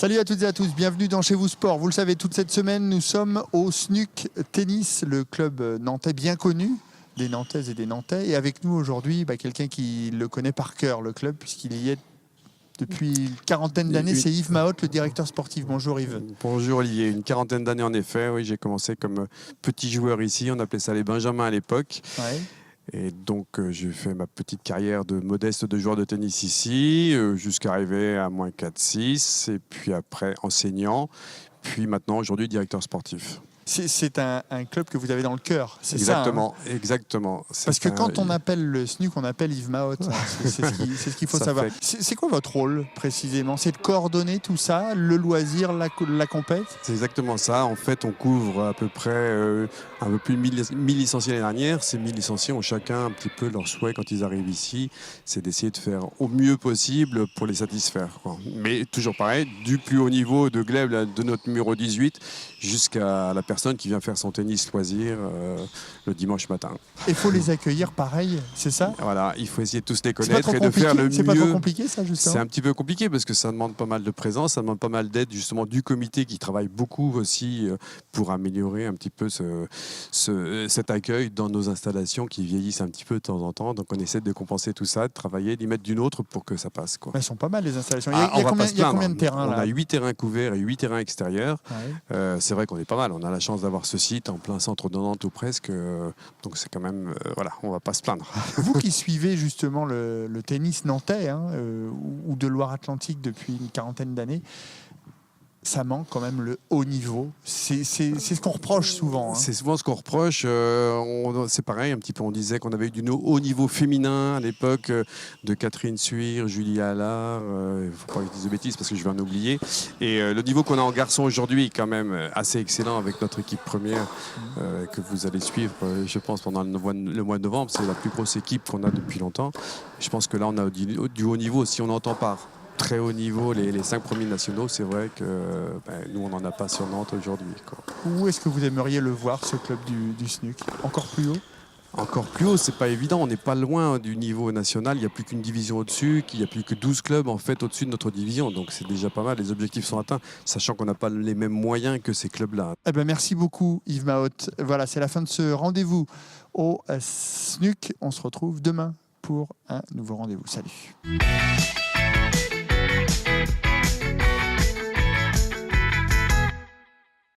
Salut à toutes et à tous, bienvenue dans Chez vous Sport. Vous le savez, toute cette semaine, nous sommes au SNUC Tennis, le club nantais bien connu des Nantaises et des Nantais. Et avec nous aujourd'hui, quelqu'un qui le connaît par cœur, le club, puisqu'il y est depuis une quarantaine d'années. C'est Yves Mahotte, le directeur sportif. Bonjour Yves. Bonjour Olivier, une quarantaine d'années en effet. Oui, j'ai commencé comme petit joueur ici, on appelait ça les Benjamins à l'époque. Ouais. Et donc j'ai fait ma petite carrière de modeste de joueur de tennis ici, jusqu'à arriver à moins 4-6, et puis après enseignant, puis maintenant aujourd'hui directeur sportif. C'est un club que vous avez dans le cœur, c'est Exactement, ça, hein. Exactement. Parce que quand on appelle le SNUC, on appelle Yves Mahotte. C'est ce qu'il faut savoir. C'est quoi votre rôle précisément? C'est de coordonner tout ça, le loisir, la compète? C'est exactement ça. En fait, on couvre à peu près un peu plus de 1000 licenciés l'année dernière. Ces 1000 licenciés ont chacun un petit peu leur souhait quand ils arrivent ici. C'est d'essayer de faire au mieux possible pour les satisfaire, quoi. Mais toujours pareil, du plus haut niveau de glaive de notre numéro 18 jusqu'à la personne qui vient faire son tennis loisir le dimanche matin. Et il faut les accueillir pareil, c'est ça? Voilà, il faut essayer de tous les connaître et de faire faire le mieux. C'est pas trop compliqué ça, justement? C'est un petit peu compliqué parce que ça demande pas mal de présence, ça demande pas mal d'aide justement du comité qui travaille beaucoup aussi pour améliorer un petit peu cet accueil dans nos installations qui vieillissent un petit peu de temps en temps. Donc on essaie de compenser tout ça, de travailler, d'y mettre d'une autre pour que ça passe, quoi. Elles sont pas mal les installations. Il y a combien de terrains là? On a 8 terrains couverts et 8 terrains extérieurs. Ouais. C'est vrai qu'on est pas mal. On a la chance d'avoir ce site en plein centre de Nantes ou presque. Donc c'est quand même, voilà, on va pas se plaindre. Vous qui suivez justement le tennis nantais ou de Loire-Atlantique depuis une quarantaine d'années, ça manque quand même le haut niveau. C'est ce qu'on reproche souvent, hein. C'est souvent ce qu'on reproche. C'est pareil, un petit peu. On disait qu'on avait eu du haut niveau féminin à l'époque de Catherine Suire, Julie Allard. Il ne faut pas que je dise de bêtises parce que je vais en oublier. Et le niveau qu'on a en garçon aujourd'hui est quand même assez excellent avec notre équipe première que vous allez suivre, je pense, pendant le mois de novembre. C'est la plus grosse équipe qu'on a depuis longtemps. Je pense que là, on a du haut niveau. Si on entend par très haut niveau les 5 premiers nationaux, c'est vrai que nous on n'en a pas sur Nantes aujourd'hui, quoi. Où est-ce que vous aimeriez le voir, ce club du SNUC? Encore plus haut? Encore plus haut, c'est pas évident, on n'est pas loin du niveau national, il n'y a plus qu'une division au-dessus, il n'y a plus que 12 clubs en fait au-dessus de notre division, donc c'est déjà pas mal, les objectifs sont atteints, sachant qu'on n'a pas les mêmes moyens que ces clubs-là. Merci beaucoup Yves Mahotte. Voilà, c'est la fin de ce rendez-vous au SNUC. On se retrouve demain pour un nouveau rendez-vous. Salut.